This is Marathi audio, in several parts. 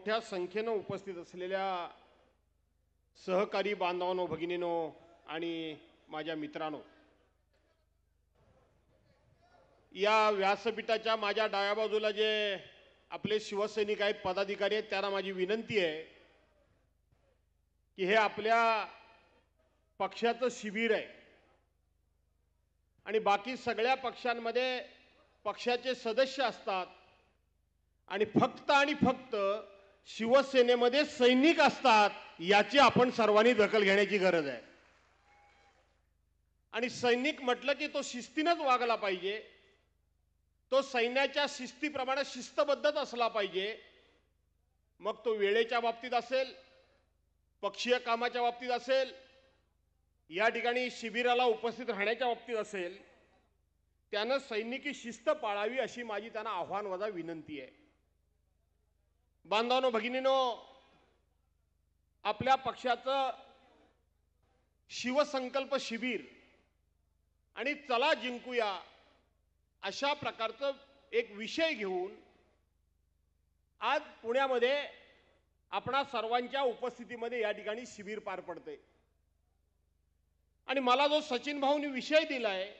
मोठ्या संख्येने उपस्थित असलेल्या सहकारी बांधवांनो, भगिनींनो आणि माझ्या मित्रांनो, या व्यासपीठाच्या माझ्या डाव्या बाजूला जे आपले शिवसैनिक आहेत, पदाधिकारी आहेत, त्यांना माझी विनंती आहे की हे आपल्या पक्षाचं शिबिर आहे आणि बाकी सगळ्या पक्षांमध्ये पक्षाचे सदस्य असतात आणि फक्त शिवसेनेमध्ये सैनिक असतात, याची आपण सर्वांनी दखल घेण्याची गरज आहे। आणि सैनिक म्हटलं की तो शिस्तीनेच वागला पाहिजे, तो सैन्याच्या शिस्तीप्रमाणे शिस्तबद्धच असला पाहिजे। मग तो वेळेच्या बाबतीत असेल, पक्षीय कामाच्या बाबतीत असेल, या ठिकाणी शिबिराला उपस्थित राहण्याच्या बाबतीत असेल, त्यानं सैनिकी शिस्त पाळावी अशी माझी त्यांना आव्हान वजा विनंती आहे। बांधवांनो, भगिनींनो, आपल्या पक्षाचं शिवसंकल्प शिबिर आणि चला जिंकूया अशा प्रकारचं एक विषय घेऊन आज पुण्यामध्ये आपणा सर्वांच्या उपस्थितीमध्ये या ठिकाणी शिबिर पार पडते। आणि मला जो सचिन भाऊंनी विषय दिलाय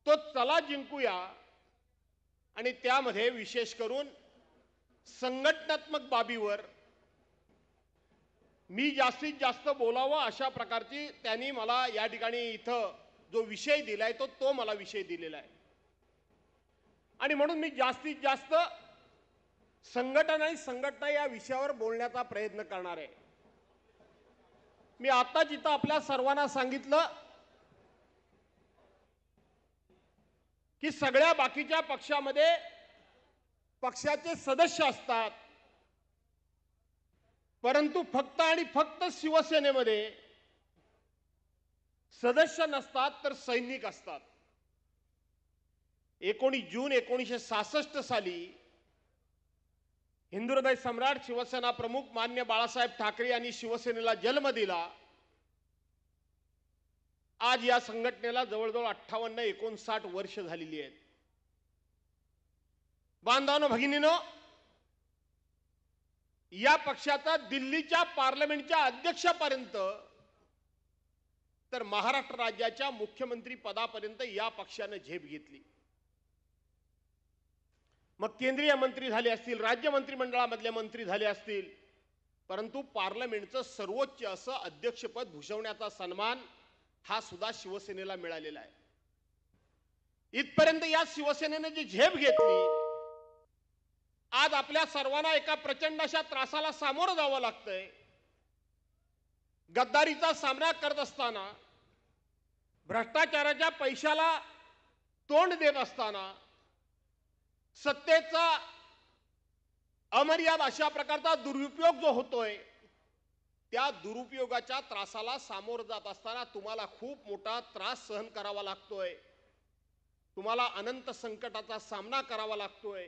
तो चला जिंकूया, आणि त्यामध्ये विशेष करून संघटनात्मक बाबीवर मी जास्तीत जास्त बोलावं अशा प्रकारची त्यांनी मला या ठिकाणी इथं जो विषय दिलाय तो मला विषय दिलेला आहे। आणि म्हणून मी जास्तीत जास्त संघटना या विषयावर बोलण्याचा प्रयत्न करणार आहे। मी आताच इथं आपल्या सर्वांना सांगितलं की सगळ्या बाकीच्या पक्षामध्ये पक्षाचे सदस्य असतात, परंतु फक्त शिवसेनेमध्ये सदस्य नसतात, तर सैनिक असतात। 19 जून 1966 साली हिंदुहृदय सम्राट शिवसेना प्रमुख मान्य बाळासाहेब ठाकरे यांनी शिवसेनेला जन्म दिला। आज या संघटनेला जवळजवळ 58-59 वर्ष झालेली आहेत। बांधवांनो, भगिनींनो, या पक्षाचा दिल्लीच्या पार्लमेंटच्या अध्यक्षापर्यंत तर महाराष्ट्र राज्याच्या मुख्यमंत्री पदापर्यंत या पक्षाने झेप घेतली। मग केंद्रीय मंत्री झाले असतील, राज्य मंत्रिमंडळामधले मंत्री झाले असतील, परंतु पार्लमेंटचं सर्वोच्च असं अध्यक्षपद भूषवण्याचा सन्मान हा सुद्धा शिवसेनेला मिळालेला आहे। इथपर्यंत या शिवसेनेने जी झेप घेतली, आज आपल्या सर्वांना एका प्रचंड अशा त्रासाला सामोरं जावं लागतंय। गद्दारीचा सामना करत असताना, भ्रष्टाचाराच्या पैशाला तोंड देत असताना, सत्तेचा अमर्याद अशा प्रकारचा दुरुपयोग जो होतोय, त्या दुरुपयोगाच्या त्रासाला सामोरं जात असताना तुम्हाला खूप मोठा त्रास सहन करावा लागतोय, तुम्हाला अनंत संकटाचा सामना करावा लागतोय,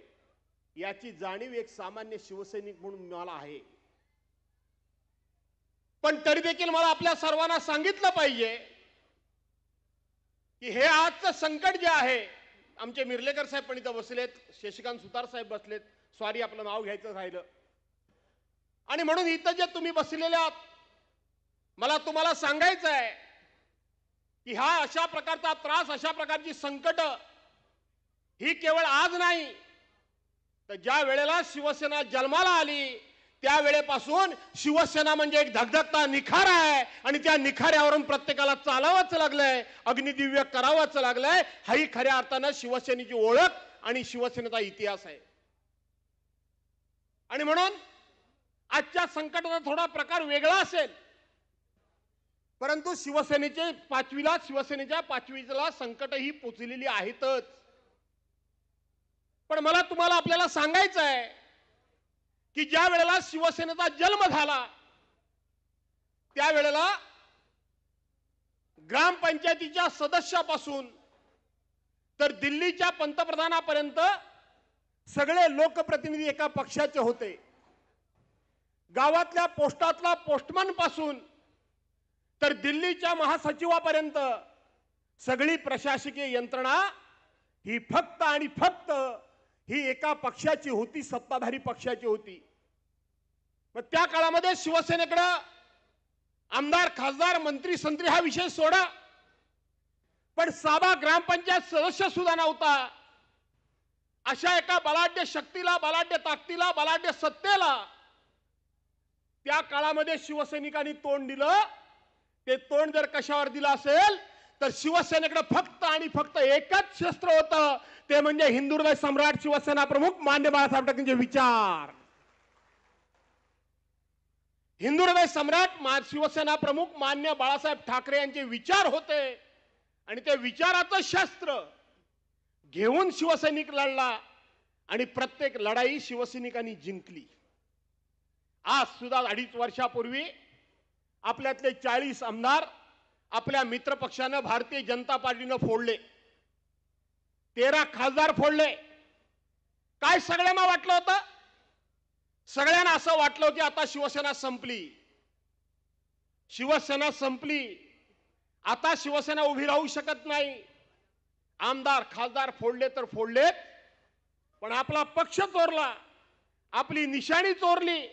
याची जाणीव एक सामान्य शिवसैनिक म्हणून मला आहे। पण तरी देखील मला आपल्या सर्वांना सांगितलं पाहिजे की हे आजचं संकट जे आहे, आमचे मिर्लेकर साहेब पण इथं बसलेत, शशिकांत सुतार साहेब बसलेत, सॉरी आपलं नाव घ्यायचं राहिलं, आणि म्हणून इथं जे तुम्ही बसलेले आहात, मला तुम्हाला सांगायचं आहे की हा अशा प्रकारचा त्रास, अशा प्रकारची संकट ही केवळ आज नाही, तर ज्या वेळेला शिवसेना जन्माला आली त्यावेळेपासून शिवसेना म्हणजे एक धगधगता निखारा आहे, आणि त्या निखाऱ्यावरून प्रत्येकाला चालावंच लागलंय, अग्निदिव्य करावंच लागलंय। ही खऱ्या अर्थानं शिवसेनेची ओळख आणि शिवसेनेचा इतिहास आहे। आणि म्हणून आजच्या संकटाचा थोडा प्रकार वेगळा असेल, परंतु शिवसेनेच्या पाचवीला संकट ही पोचलेली आहेतच। पण मला तुम्हाला आपल्याला सांगायचं आहे की ज्या वेळेला शिवसेनेचा जन्म झाला त्यावेळेला ग्रामपंचायतीच्या सदस्यापासून तर दिल्लीच्या पंतप्रधानापर्यंत सगळे लोकप्रतिनिधी एका पक्षाचे होते। गावातल्या पोस्टातला पोस्टमन पासून तर दिल्लीच्या महासचिवापर्यंत सगळी प्रशासकीय यंत्रणा ही फक्त ही एका पक्षाची होती, सत्ताधारी पक्षाची होती. मग त्या काळामध्ये शिवसेनेकडे आमदार, खासदार, मंत्री, संत्री हा विषय सोडा, पण साबा ग्रामपंचायत सदस्य सुद्धा नव्हता. अशा एका बलाढ्य शक्तीला, बलाढ्य ताकदीला, बलाढ्य सत्तेला त्या काळामध्ये शिवसैनिकांनी तोंड दिलं. ते तोंड जर कशावर दिलं असेल तर शिवसेनेकडे फक्त आणि फक्त एकच शस्त्र होतं, ते म्हणजे हिंदुहृदय सम्राट शिवसेना प्रमुख मान्य बाळासाहेब ठाकरेंचे विचार. हिंदुहृदय सम्राट शिवसेना प्रमुख मान्य बाळासाहेब ठाकरे यांचे विचार होते आणि ते विचाराचं शस्त्र घेऊन शिवसैनिक लढला आणि प्रत्येक लढाई शिवसैनिकांनी जिंकली. आज सुद्धा 2.5 वर्षापूर्वी आपल्यातले 40 आमदार आपल्या मित्र पक्षानं भारतीय जनता पार्टीनं फोडले. 13 खासदार फोडले. काय सगळ्यांना वाटलं होतं? सगळ्यांना असं वाटलं की आता शिवसेना संपली, शिवसेना संपली, आता शिवसेना उभी राहू शकत नाही. आमदार खासदार फोडले तर फोडलेत, पण आपला पक्ष चोरला, आपली निशाणी चोरली,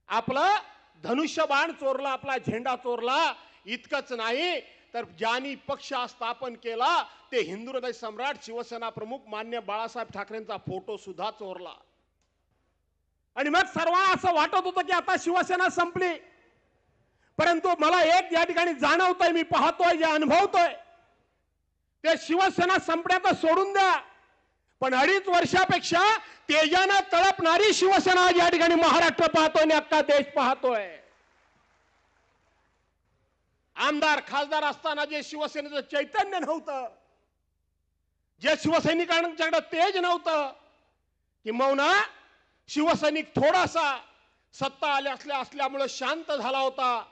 आपलं धनुष्यबाण चोरला, आपला झेंडा चोरला. इतकंच नाही तर ज्यांनी पक्ष स्थापन केला ते हिंदुहृदय सम्राट शिवसेना प्रमुख मान्य बाळासाहेब ठाकरेंचा फोटो सुद्धा चोरला. आणि मग सर्वांना असं वाटत होतं की आता शिवसेना संपली. परंतु मला एक या ठिकाणी जाणवतंय, मी पाहतोय, जे अनुभवतोय, ते शिवसेना संपण्याचं सोडून द्या, पण 2.5 वर्षापेक्षा तेजानं तळपणारी शिवसेना या ठिकाणी महाराष्ट्र पाहतोय आणि अख्खा देश पाहतोय. आमदार खासदार असताना जे शिवसेनेचं चैतन्य नव्हतं, जे शिवसैनिकांच्याकडे तेज नव्हतं, किंबहुना शिवसैनिक थोडासा सत्ता असल्यामुळे शांत झाला होता,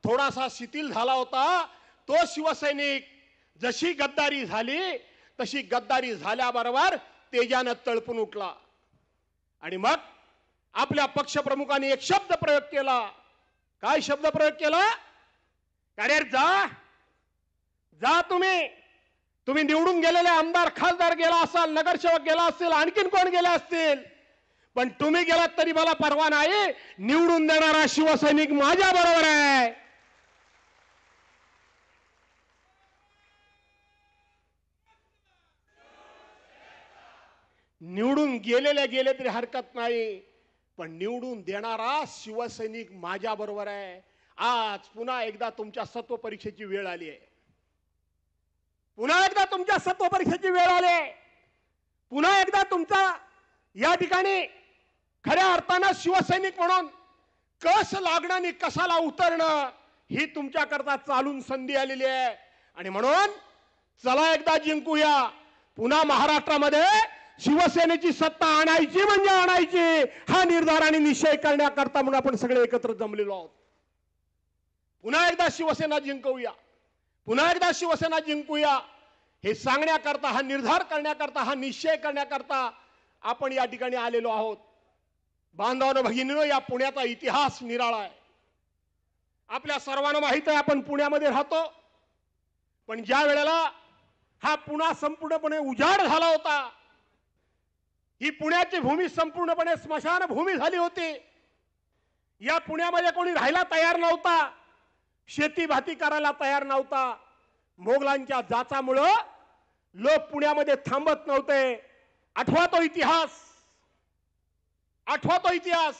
थोडासा शिथिल झाला होता, तो शिवसैनिक जशी गद्दारी झाली तशी गद्दारी झाल्याबरोबर तेजानं तळपून उठला. आणि मग आपल्या पक्षप्रमुखांनी एक शब्द प्रयोग केला. काय शब्द प्रयोग केला? अरे जा जा, तुम्ही निवडून गेलेले आमदार खासदार गेला असाल, नगरसेवक गेला असेल, आणखीन कोण गेले असतील, पण तुम्ही गेलात तरी मला परवा नाही. निवडून देणारा शिवसैनिक माझ्या बरोबर आहे. निवडून गेले तरी हरकत नाही, पण निवडून देणारा शिवसैनिक माझ्या बरोबर आहे. आज पुन्हा एकदा तुमच्या सत्व परीक्षेची वेळ आली आहे. पुन्हा एकदा तुमच्या सत्व परीक्षेची वेळ आली आहे. पुन्हा एकदा तुमचा या ठिकाणी खऱ्या अर्थानं शिवसैनिक म्हणून कस लागणं आणि कसाला उतरणं ही तुमच्याकरता चालून संधी आलेली आहे. आणि म्हणून चला एकदा जिंकूया. पुन्हा महाराष्ट्रामध्ये शिवसेनेची सत्ता आणायची म्हणजे आणायची, हा निर्धार आणि निश्चय करण्याकरता म्हणून आपण सगळे एकत्र जमलेलो आहोत. पुन्हा एकदा शिवसेना जिंकूया, पुन्हा एकदा शिवसेना जिंकूया हे सांगण्याकरता, हा निर्धार करण्याकरता, हा निश्चय करण्याकरता आपण या ठिकाणी आलेलो आहोत. बांधवांनो, भगिनींनो, या पुण्याचा इतिहास निराळा आहे. आपल्या सर्वांना माहित आहे आपण पुण्यामध्ये राहतो, पण ज्या वेळेला हा पुणा संपूर्णपणे उजाड झाला होता, ही पुण्याची भूमी संपूर्णपणे स्मशान भूमी झाली होती. या पुण्यामध्ये कोणी राहायला तयार नव्हता, शेती भाती करायला तयार नव्हता. मोगलांच्या जाचामुळं लोक पुण्यामध्ये थांबत नव्हते. आठवा तो इतिहास, आठवा तो इतिहास.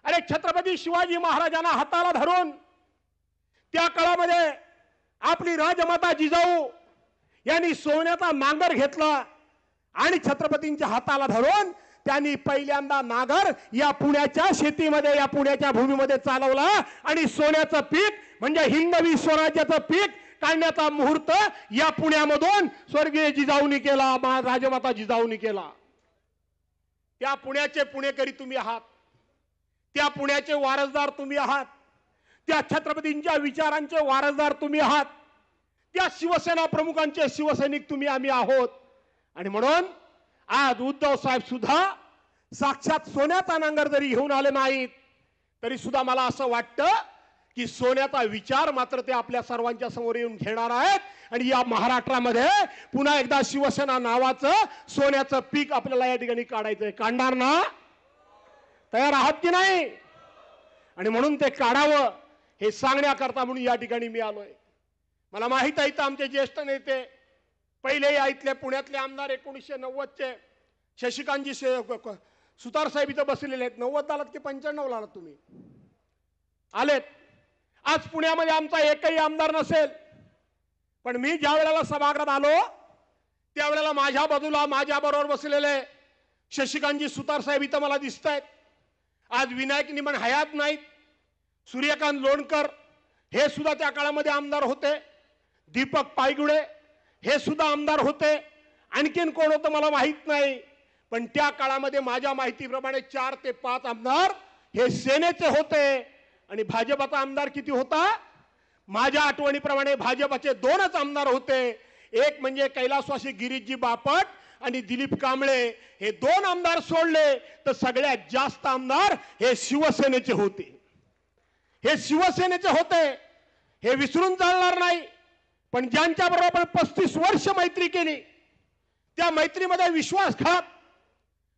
अरे छत्रपती शिवाजी महाराजांना हाताला धरून त्या काळामध्ये आपली राजमाता जिजाऊ यांनी सोन्याचा नांगर घेतला आणि छत्रपतींच्या हाताला धरून त्यांनी पहिल्यांदा नांगर या पुण्याच्या शेतीमध्ये, या पुण्याच्या भूमीमध्ये चालवला आणि सोन्याचं पीक म्हणजे हिंदवी स्वराज्याचं पीक काढण्याचा मुहूर्त या पुण्यामधून स्वर्गीय जिजाऊनी केला, राजमाता जिजाऊनी केला. त्या पुण्याचे पुणेकरी तुम्ही आहात, त्या पुण्याचे वारसदार तुम्ही आहात, त्या छत्रपतींच्या विचारांचे वारसदार तुम्ही आहात, त्या शिवसेना प्रमुखांचे शिवसैनिक तुम्ही आम्ही आहोत. आणि म्हणून आज उद्धव साहेब सुद्धा साक्षात सोन्याचा नांगर जरी घेऊन आले नाहीत तरी सुद्धा मला असं वाटतं की सोन्याचा विचार मात्र ते आपल्या सर्वांच्या समोर येऊन घेणार आहेत आणि या महाराष्ट्रामध्ये पुन्हा एकदा शिवसेना नावाचं सोन्याचं पीक आपल्याला या ठिकाणी काढायचंय. काढणार ना? तयार आहात की नाही? आणि म्हणून ते काढावं हे सांगण्याकरता म्हणून या ठिकाणी मी आलोय. मला माहित आहे आमचे ज्येष्ठ नेते पहिले या इथले पुण्यातले आमदार 1990चे शशिकांतजी सुतार साहेब इथं बसलेले आहेत. 90 आलात की 95 आलात तुम्ही? आलेत. आज पुण्यामध्ये आमचा एकही आमदार नसेल, पण मी ज्या वेळेला सभागृहात आलो त्यावेळेला माझ्या बाजूला माझ्या बरोबर बसलेले शशिकांतजी सुतार साहेब इथं मला दिसत आहेत. आज विनायक निमण हयात नाहीत. सूर्यकांत लोणकर हे सुद्धा त्या काळामध्ये आमदार होते. दीपक पायगुडे हे सुद्धा आमदार होते. आणखीन कोण होतं मला माहित नाही, पण त्या काळामध्ये माझ्या माहितीप्रमाणे 4 ते 5 आमदार हे सेनेचे होते. आणि भाजपचा आमदार किती होता? माझ्या आठवणीप्रमाणे भाजपचे 2च आमदार होते. एक म्हणजे कैलासवासी गिरीशजी बापट आणि दिलीप कांबळे. हे 2 आमदार सोडले तर सगळ्यात जास्त आमदार हे शिवसेनेचे होते. हे शिवसेनेचे होते, हे विसरून चालणार नाही. पण ज्यांच्याबरोबर आपण 35 वर्ष मैत्री केली, त्या मैत्रीमध्ये विश्वासघात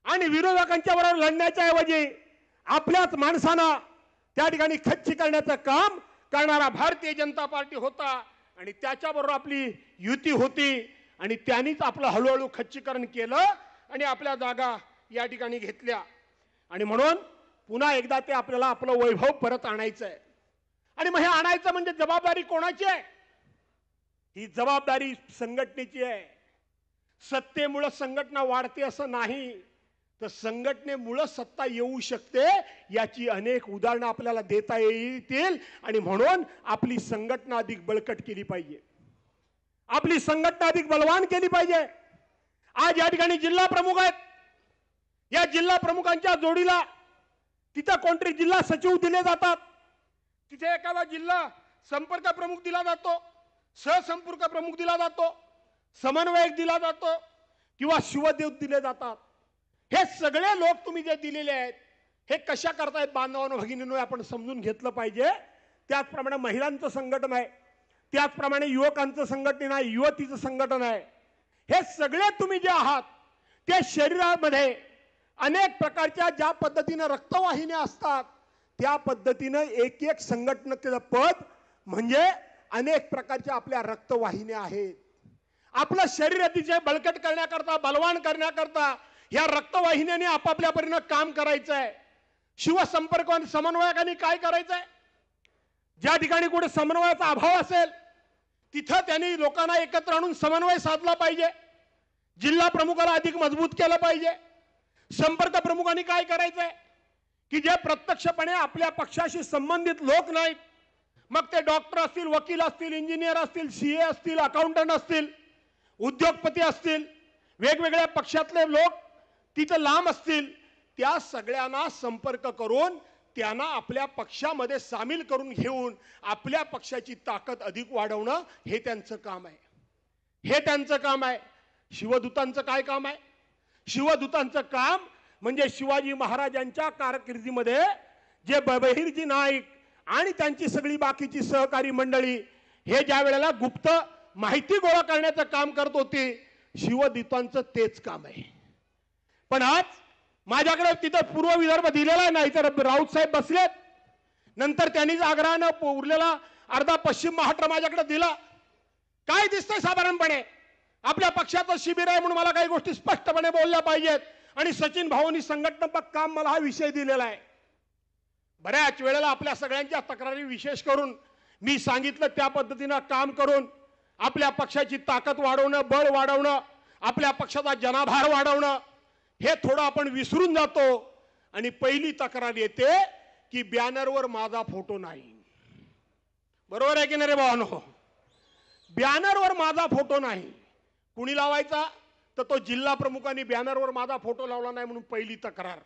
आणि विरोधकांच्या बरोबर लढण्याच्या ऐवजी आपल्याच माणसांना त्या ठिकाणी खच्ची करण्याचं काम करणारा भारतीय जनता पार्टी होता आणि त्याच्याबरोबर आपली युती होती आणि त्यांनीच आपलं हळूहळू खच्चीकरण केलं आणि आपल्या जागा या ठिकाणी घेतल्या. आणि म्हणून पुन्हा एकदा ते आपल्याला आपलं वैभव परत आणायचं आहे. आणि मग हे आणायचं म्हणजे जबाबदारी कोणाची आहे? ही जबाबदारी संघटनेची आहे. सत्तेमुळे संघटना वाढते असं नाही, तर संघटनेमुळे सत्ता येऊ शकते याची अनेक उदाहरणं आपल्याला देता येतील. आणि म्हणून आपली संघटना अधिक बळकट केली पाहिजे, आपली संघटना अधिक बलवान केली पाहिजे. आज या ठिकाणी जिल्हा प्रमुख आहेत. या जिल्हा प्रमुखांच्या जोडीला तिथं कोणतरी जिल्हा सचिव दिले जातात, तिथे एखादा जिल्हा संपर्क प्रमुख दिला जातो, सहसंपर्क प्रमुख दिला जातो, समन्वयक दिला जातो किंवा शिवदेव दिले जातात. हे सगळे लोक तुम्ही जे दिलेले आहेत हे कशा करतायत बांधवांनो भगिनींनो आपण समजून घेतलं पाहिजे. त्याचप्रमाणे महिलांचं संघटन आहे, त्याचप्रमाणे युवकांचं संघटन आहे, युवतीचं संघटन आहे. हे सगळे तुम्ही जे आहात त्या शरीरामध्ये अनेक प्रकारच्या ज्या पद्धतीने रक्तवाहिन्या असतात त्या पद्धतीने एक एक संघटनेचं पद म्हणजे अनेक प्रकारच्या आपल्या रक्तवाहिन्या आहेत. आपलं शरीर अतिशय बळकट करण्याकरता, बलवान करण्याकरता या रक्तवाहिन्याने आपापल्या परीने काम करायचं आहे. शिवसंपर्क आणि समन्वयकांनी काय करायचं आहे? ज्या ठिकाणी कुठे समन्वयाचा अभाव असेल तिथं त्यांनी लोकांना एकत्र आणून समन्वय साधला पाहिजे. जिल्हा प्रमुखाला अधिक मजबूत केलं पाहिजे. संपर्क प्रमुखांनी काय करायचंय की जे प्रत्यक्षपणे आपल्या पक्षाशी संबंधित लोक नाहीत, मग ते डॉक्टर असतील, वकील असतील, इंजिनियर असतील, सीए असतील, अकाउंटंट असतील, उद्योगपती असतील, वेगवेगळ्या पक्षातले लोक तिथं लांब असतील, त्या सगळ्यांना संपर्क करून त्यांना आपल्या पक्षामध्ये सामील करून घेऊन आपल्या पक्षाची ताकद अधिक वाढवणं हे त्यांचं काम आहे. हे त्यांचं काम आहे. शिवदूतांचं काय काम आहे? शिवदूतांचं काम म्हणजे शिवाजी महाराजांच्या कारकिर्दीमध्ये जे बहिर्जी नाईक आणि त्यांची सगळी बाकीची सहकारी मंडळी हे ज्या वेळेला गुप्त माहिती गोळा करण्याचं काम करत होती, शिवदूतांचं तेच काम आहे. पण आज माझ्याकडे तिथं पूर्व विदर्भ दिलेला आहे, नाही तर राऊत साहेब बसलेत, नंतर त्यांनीच आग्रहानं उरलेला अर्धा पश्चिम महाराष्ट्र माझ्याकडे दिला. काय दिसतंय साधारणपणे? आपल्या पक्षाचं शिबिर आहे म्हणून मला काही गोष्टी स्पष्टपणे बोलल्या पाहिजेत आणि सचिन भाऊंनी संघटनात्मक काम मला हा विषय दिलेला आहे. बऱ्याच वेळेला आपल्या सगळ्यांच्या तक्रारी विशेष करून मी सांगितलं त्या पद्धतीनं काम करून आपल्या पक्षाची ताकद वाढवणं, बळ वाढवणं, आपल्या पक्षाचा जनाभार वाढवणं हे थोडं आपण विसरून जातो. आणि पहिली तक्रार येते की बॅनरवर माझा फोटो नाही. बरोबर आहे की नाही रे भावांनो? बॅनरवर माझा फोटो नाही. कुणी लावायचा? तर तो जिल्हा प्रमुखांनी बॅनरवर माझा फोटो लावला नाही म्हणून पहिली तक्रार.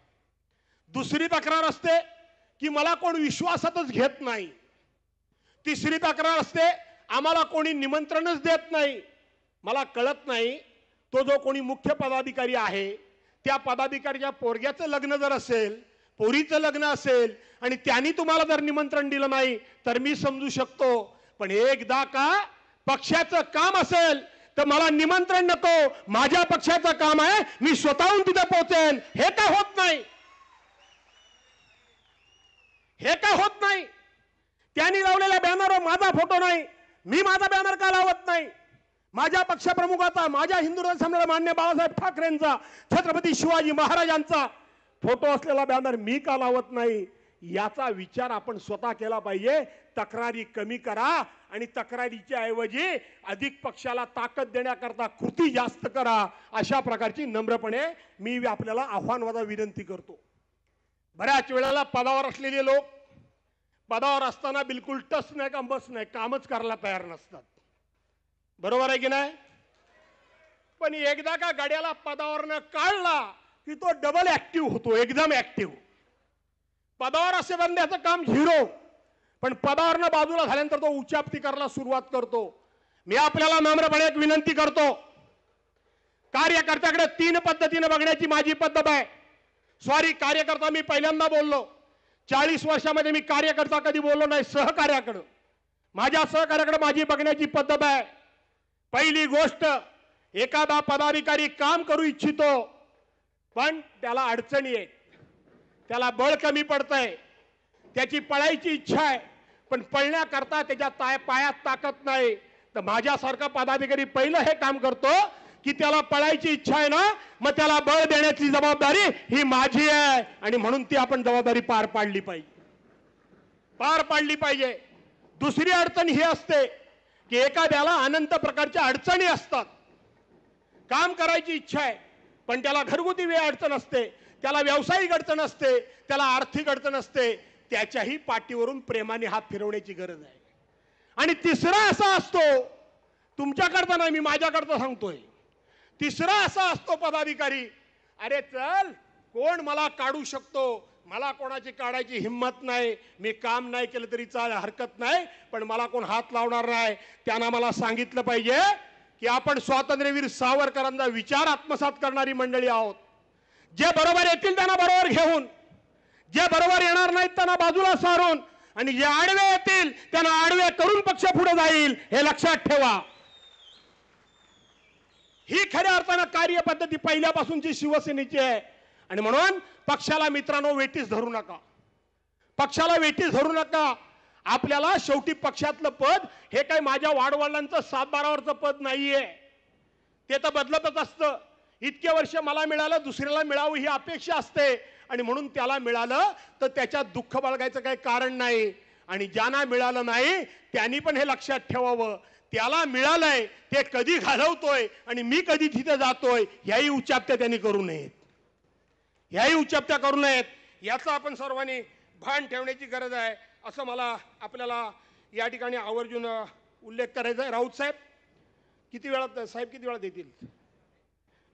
दुसरी तक्रार असते की मला कोण विश्वासातच घेत नाही. तिसरी तक्रार असते आम्हाला कोणी निमंत्रणच देत नाही. मला कळत नाही तो जो कोणी मुख्य पदाधिकारी आहे त्या पदाधिकाऱ्याच्या पोरग्याचं लग्न जर असेल पोरीचं लग्न असेल आणि त्यांनी तुम्हाला जर निमंत्रण दिलं नाही तर मी समजू शकतो, पण एकदा का पक्षाचं काम असेल तर मला निमंत्रण नको, माझ्या पक्षाचं काम आहे, मी स्वतःहून तिथे पोहोचेन. हे का होत नाही? हे का होत नाही? त्यांनी लावलेल्या बॅनरवर माझा फोटो नाही, मी माझा बॅनर का लावत नाही? माझ्या पक्षप्रमुखाचा, माझ्या हिंदू हृदय सम्राट मान्य बाळासाहेब ठाकरेंचा, छत्रपती शिवाजी महाराजांचा फोटो असलेला बॅनर मी का लावत नाही? याचा विचार आपण स्वतः केला पाहिजे. तक्रारी कमी करा आणि तक्रारीच्या ऐवजी अधिक पक्षाला ताकद देण्याकरता कृती जास्त करा. अशा प्रकारची नम्रपणे मी आपल्याला आव्हानवादा विनंती करतो. बऱ्याच वेळेला पदावर असलेले लोक पदावर असताना बिलकुल टस नाही का बस नाही, कामच करायला तयार नसतात. बरोबर आहे की नाही? पण एकदा का गाड्याला पदावरनं काढला की तो डबल ऍक्टिव्ह होतो, एकदम ऍक्टिव्ह. पदावर असेपर्यंत त्याचं काम झिरो, पण पदावरनं बाजूला झाल्यानंतर तो उच्चापती करायला सुरुवात करतो. मी आपल्याला नम्रपणे एक विनंती करतो, कार्यकर्त्याकडे 3 पद्धतीने बघण्याची माझी पद्धत आहे. सॉरी, कार्यकर्ता मी पहिल्यांदा बोललो. 40 वर्षामध्ये मी कार्यकर्ता कधी बोललो नाही. सहकार्याकडे, माझ्या सहकार्याकडे माझी बघण्याची पद्धत आहे. पहिली गोष्ट, एखादा पदाधिकारी काम करू इच्छितो पण त्याला अडचणी आहेत, त्याला बळ कमी पडतंय, त्याची पळायची इच्छा आहे पण पळण्याकरता त्याच्या पायात ताकद नाही, तर माझ्यासारखा पदाधिकारी पहिलं हे काम करतो की त्याला पळायची इच्छा आहे ना, मग त्याला बळ देण्याची जबाबदारी ही माझी आहे आणि म्हणून ती आपण जबाबदारी पार पाडली पाहिजे. दुसरी अडचण ही असते की एखाद्याला अनंत प्रकारच्या अडचणी असतात. काम करायची इच्छा आहे पण त्याला घरगुती वेळ अडचण असते, त्याला व्यावसायिक अडचण असते, त्याला आर्थिक अडचण असते. त्याच्याही पाठीवरून प्रेमाने हात फिरवण्याची गरज आहे. आणि तिसरा असा असतो, तुमच्याकडचा नाही मी माझ्याकडचा सांगतोय, तिसरा असा असतो पदाधिकारी, अरे चल कोण मला काढू शकतो, मला कोणाची काढायची हिम्मत नाही, मी काम नाही केलं तरी हरकत नाही, पण मला कोण हात लावणार नाही. त्यांना मला सांगितलं पाहिजे की आपण स्वातंत्र्यवीर सावरकरांचा विचार आत्मसात करणारी मंडळी आहोत. जे बरोबर येतील त्यांना बरोबर घेऊन, जे बरोबर येणार नाहीत त्यांना बाजूला सारून, आणि जे आडवे येतील त्यांना आडवे करून पक्ष पुढे जाईल, हे लक्षात ठेवा. ही खऱ्या अर्थानं कार्यपद्धती पहिल्यापासूनची शिवसेनेची आहे. आणि म्हणून पक्षाला मित्रांनो वेटीस धरू नका, पक्षाला वेटीस धरू नका. आपल्याला शेवटी पक्षातलं पद हे काही माझ्या वाडवडिलांचं 7-12 पद नाहीये, ते तर बदलतच असतं. इतके वर्ष मला मिळालं, दुसऱ्याला मिळावं ही अपेक्षा असते आणि म्हणून त्याला मिळालं तर त्याच्यात दुःख बाळगायचं काही कारण नाही. आणि ज्यांना मिळालं नाही त्यांनी पण हे लक्षात ठेवावं, त्याला मिळालंय ते कधी घालवतोय आणि मी कधी तिथे जातोय ह्याही उच्चाप्त्या त्यांनी करू नयेत, याचा आपण सर्वांनी भान ठेवण्याची गरज आहे असं मला आपल्याला या ठिकाणी आवर्जून उल्लेख करायचा आहे. राऊत साहेब किती वेळात देतील?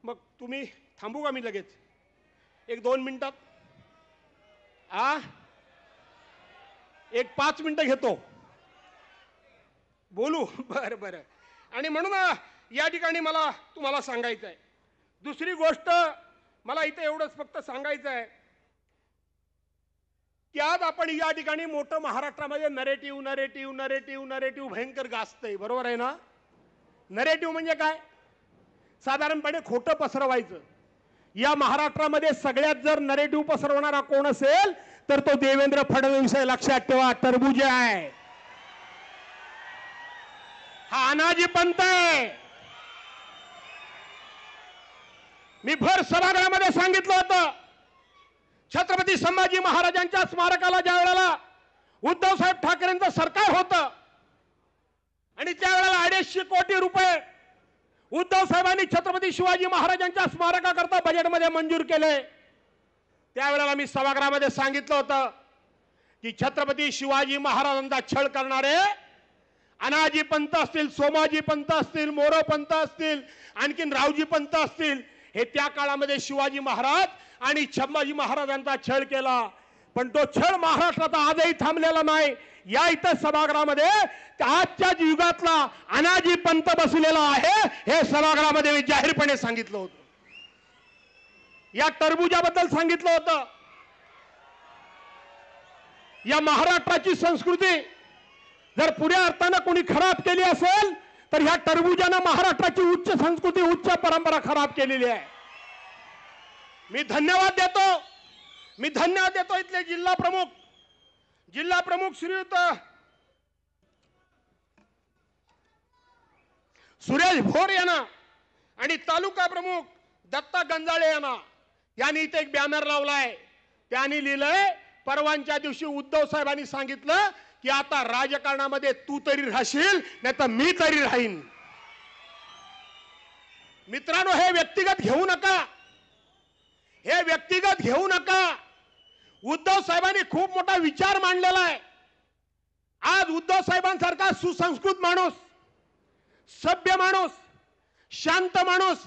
मग तुम्ही थांबू का मी लगेच 1-2 मिनिटात? 5 मिनिटं घेतो, बोलू? बरं. आणि म्हणून या ठिकाणी मला तुम्हाला सांगायचं आहे. दुसरी गोष्ट मला इथे एवढंच फक्त सांगायचं आहे की आज आपण या ठिकाणी मोठं महाराष्ट्रामध्ये नरेटिव्ह भयंकर गाजतंय. बरोबर आहे ना? नरेटिव्ह म्हणजे काय? साधारणपणे खोटं पसरवायचं. या महाराष्ट्रामध्ये सगळ्यात जर नरेटिव्ह पसरवणारा कोण असेल तर तो देवेंद्र फडणवीस आहे. लक्षात ठेवा, टरबूज आहे, हा अनाजी पंत आहे. मी भर सभागृहामध्ये सांगितलं होतं, छत्रपती संभाजी महाराजांच्या स्मारकाला ज्या वेळेला उद्धव साहेब ठाकरेंचं सरकार होतं आणि त्यावेळेला 250 कोटी रुपये उद्धव साहेबांनी छत्रपती शिवाजी महाराजांच्या स्मारकाकरता बजेटमध्ये मंजूर केले. त्यावेळेला मी सभागृहामध्ये सांगितलं होतं की छत्रपती शिवाजी महाराजांचा छळ करणारे अनाजी पंत असतील, सोमाजी पंत असतील, मोरो पंत असतील, आणखीन रावजी पंत असतील, हे त्या काळामध्ये शिवाजी महाराज आणि संभाजी महाराजांचा छळ केला. पण तो छळ महाराष्ट्रात आजही थांबलेला नाही. या इथं सभागृहामध्ये आजच्या युगातला अनाजी पंत बसलेला आहे, हे सभागृहामध्ये मी जाहीरपणे सांगितलं होतं. या टरबुजाबद्दल सांगितलं होतं. या महाराष्ट्राची संस्कृती जर पुऱ्या अर्थानं कोणी खराब केली असेल तर ह्या टरबुजानं महाराष्ट्राची उच्च संस्कृती उच्च परंपरा खराब केलेली आहे. मी धन्यवाद देतो इथले जिल्हा प्रमुख श्रीयुत सुरेश भोर यांना आणि तालुका प्रमुख दत्ता गंजाळे यांनी इथे एक बॅनर लावलाय. त्यांनी लिहिलंय, परवांच्या दिवशी उद्धव साहेबांनी सांगितलं की आता राजकारणामध्ये तू तरी राहशील नाही तर मी तरी राहीन. मित्रांनो, हे व्यक्तिगत घेऊ नका. उद्धव साहेबांनी खूप मोठा विचार मांडलेला आहे. आज उद्धव साहेबांसारखा सुसंस्कृत माणूस, सभ्य माणूस, शांत माणूस,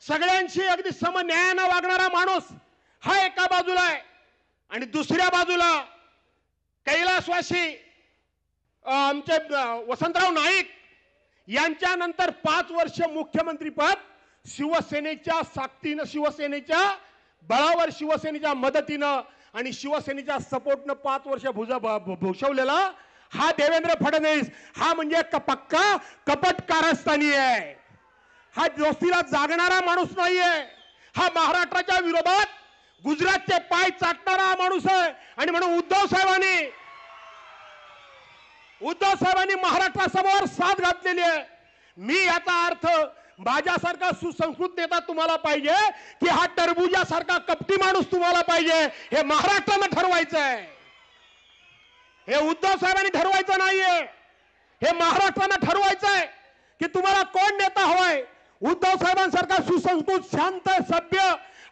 सगळ्यांशी अगदी समन्यायानं वागणारा माणूस हा एका बाजूला आहे आणि दुसऱ्या बाजूला कैलासवासी आमचे वसंतराव नाईक यांच्यानंतर 5 वर्ष मुख्यमंत्रीपद शिवसेनेच्या साक्तीनं, शिवसेनेच्या बळावर, शिवसेनेच्या मदतीनं आणि शिवसेनेच्या सपोर्टनं 5 वर्ष भूषवलेला हा देवेंद्र फडणवीस हा म्हणजे पक्का कपट कारस्थानी आहे. हा दोस्तीला जागणारा माणूस नाहीये. हा महाराष्ट्राच्या विरोधात गुजरातचे पाय चाटणारा माणूस आहे. आणि म्हणून उद्धव साहेबांनी महाराष्ट्रासमोर साथ घातलेली आहे. मी याचा अर्थ माझ्यासारखा सुसंस्कृत नेता तुम्हाला पाहिजे की हा टरबुजासारखा कपटी माणूस तुम्हाला पाहिजे, हे महाराष्ट्रानं ठरवायचं आहे. हे उद्धव साहेबांनी ठरवायचं नाहीये, हे महाराष्ट्रानं ठरवायचं आहे की तुम्हाला कोण नेता हवाय. उद्धव साहेबांसारखा सुसंस्कृत, शांत, सभ्य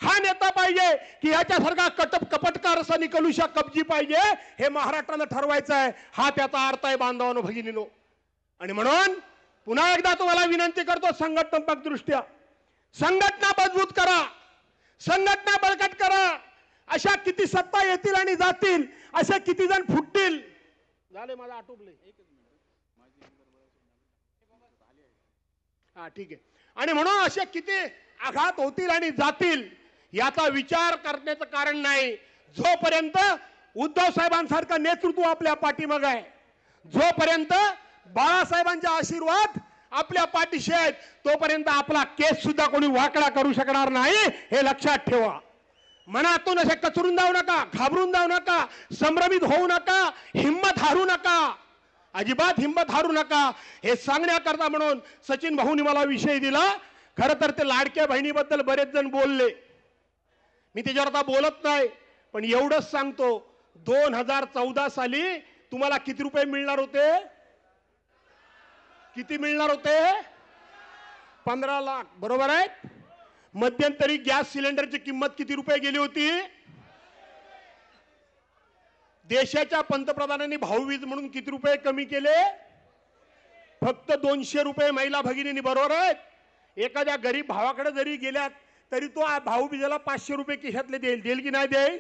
हा नेता पाहिजे की याच्यासारखा कपटकार असा निकलुशा कब्जी पाहिजे, हे महाराष्ट्रानं ठरवायचं आहे. हा त्याचा अर्थ आहे बांधवांनो, भगिनींनो. आणि म्हणून पुन्हा एकदा तुम्हाला विनंती करतो, संघटनात्मक दृष्ट्या संघटना मजबूत करा, संघटना बळकट करा. अशा किती सत्ता येतील आणि जातील, असे किती जण फुटतील. झाले, मला आटोपले. हा, ठीक आहे. आणि म्हणून असे किती आघात होतील आणि जातील याचा विचार करण्याचं कारण नाही. जोपर्यंत उद्धव साहेबांसारखं नेतृत्व आपल्या पाठीमागे आहे, जोपर्यंत बाळासाहेबांचा आशीर्वाद आपल्या पाठीशी आहेत, तोपर्यंत आपला केस सुद्धा कोणी वाकडा करू शकणार नाही, हे लक्षात ठेवा. मनातून असे कचरून जाऊ नका, घाबरून जाऊ नका, संभ्रमित होऊ नका, हिंमत हारू नका, अजिबात हिंमत हारू नका. हे सांगण्याकरता म्हणून सचिन भाऊनी मला विषय दिला. खरं तर ते लाडक्या बहिणीबद्दल बरेच जण बोलले, मी त्याच्यावर आता बोलत नाही. पण एवढंच सांगतो, 2014 साली तुम्हाला किती रुपये मिळणार होते? किती मिळणार होते? 15 लाख, बरोबर आहे. मध्यंतरी गॅस सिलेंडरची किंमत किती रुपये गेली होती? देशाच्या पंतप्रधानांनी भाऊबीज म्हणून किती रुपये कमी केले? फक्त 200 रुपये महिला भगिनींनी, बरोबर आहे. एखाद्या गरीब भावाकडे जरी गेल्यात तरी तो भाऊबीजेला 500 रुपये खिशातले देईल की नाही देईल?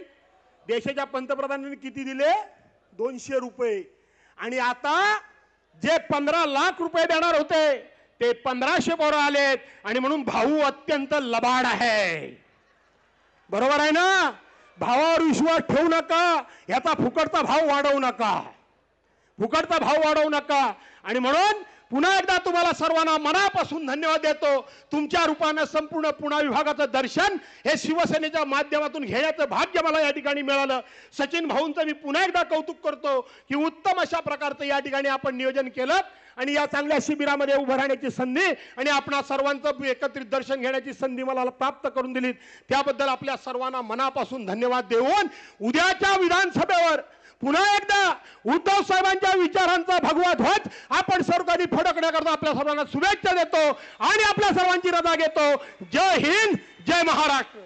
देशाच्या पंतप्रधानांनी किती दिले? 200 रुपये. आणि आता जे 15 लाख रुपये देणार होते ते 1500 पोरं आलेत. आणि म्हणून भाऊ अत्यंत लबाड आहे, बरोबर आहे ना. भावावर विश्वास ठेवू नका, याचा फुकटचा भाव वाढवू नका. आणि म्हणून पुन्हा एकदा तुम्हाला सर्वांना मनापासून धन्यवाद देतो. तुमच्या रूपाने संपूर्ण पुणे विभागाचं दर्शन हे शिवसेनेच्या माध्यमातून घेण्याचं भाग्य मला या ठिकाणी मिळालं. सचिन भाऊंचं मी पुन्हा एकदा कौतुक करतो की उत्तम अशा प्रकारचं या ठिकाणी आपण नियोजन केलं आणि या चांगल्या शिबिरामध्ये उभं राहण्याची संधी आणि आपणा सर्वांचं एकत्रित दर्शन घेण्याची संधी मला प्राप्त करून दिली. त्याबद्दल आपल्या सर्वांना मनापासून धन्यवाद देऊन उद्याच्या विधानसभेवर पुन्हा एकदा उद्धव साहेबांच्या विचारांचा भगवा ध्वज आपण सर्वांनी फडकण्याकरता आपल्या सर्वांना शुभेच्छा देतो आणि आपल्या सर्वांची रजा घेतो. जय हिंद, जय महाराष्ट्र.